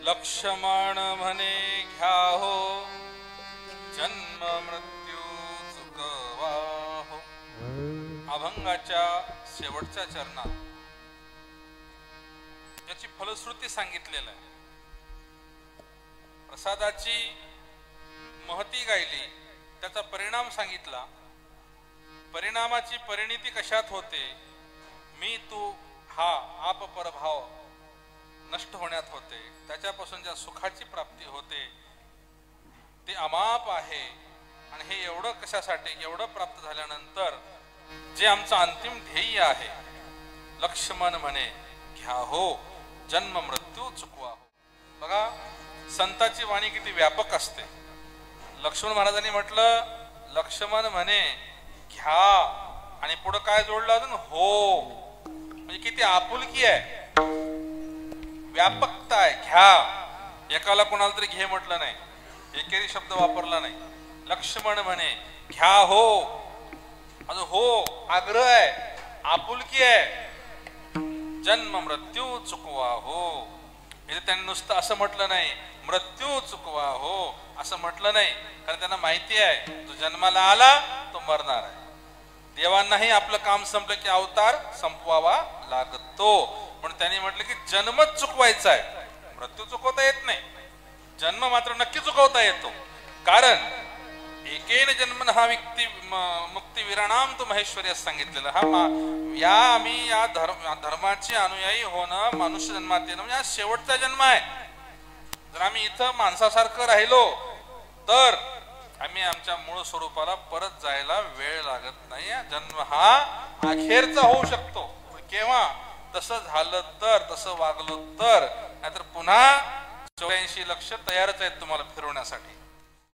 लक्ष्मण म्हणे घ्या हो जन्म मृत्यू चुकवाहो। अभंगाच्या शेवटच्या चरणात याची फलश्रुती सांगितलेलं आहे। प्रसादाची महती गायली, त्याचा परिणाम सांगितला। परिणामाची परिणिती कशात होते? मी तू हा आप परभाव नष्ट होण्यात होते, त्याच्यापासून ज्या सुखाची प्राप्ती होते ते अमाप आहे। आणि हे एवढं कशासाठी? एवढं प्राप्त झाल्यानंतर जे आमचं अंतिम ध्येय आहे, लक्ष्मण म्हणे घ्या हो जन्म मृत्यू चुकवा हो। बघा, संताची वाणी किती व्यापक असते। लक्ष्मण महाराजांनी म्हटलं लक्ष्मण म्हणे घ्या, आणि पुढे काय जोडलं अजून? हो। म्हणजे किती आपुलकी आहे, व्यापकता आहे। घ्या, एकाला कोणाला तरी घे म्हटलं नाही, एकेरी शब्द वापरला नाही। लक्ष्मण म्हणे घ्या हो, अजून हो आग्रह आहे, आपुलकी आहे। जन्म मृत्यू चुकवा हो, हे त्यांनी नुसतं असं म्हटलं नाही, मृत्यू चुकवा हो असं म्हटलं नाही, कारण त्यांना माहिती आहे जो जन्माला आला तो मरणार आहे। देवांनाही आपलं काम संपलं की अवतार संपवावा लागतो, पण त्यांनी म्हटलं की जन्मच चुकवायचा आहे, मृत्यू चुकवता येत नाही, जन्म मात्र नक्की चुकवता येतो। कारण एकेन जन्मन हा मुक्ती विराणाम तो महेश्वरी असं सांगितलेलं। हा आम्ही या धर्माचे अनुयायी होणं, मनुष्य जन्मात येणं म्हणजे हा शेवटचा जन्म आहे। जर आम्ही इथं माणसासारखं राहिलो तर आम्ही आमच्या मूळ स्वरूपाला परत जायला वेळ लागत नाही। जन्म हा अखेरचा होऊ शकतो, केव्हा? तसं झालं तर, तसं वागलो तर, नाहीतर पुन्हा 84 लक्ष तयारच आहेत तुम्हाला फिरवण्यासाठी।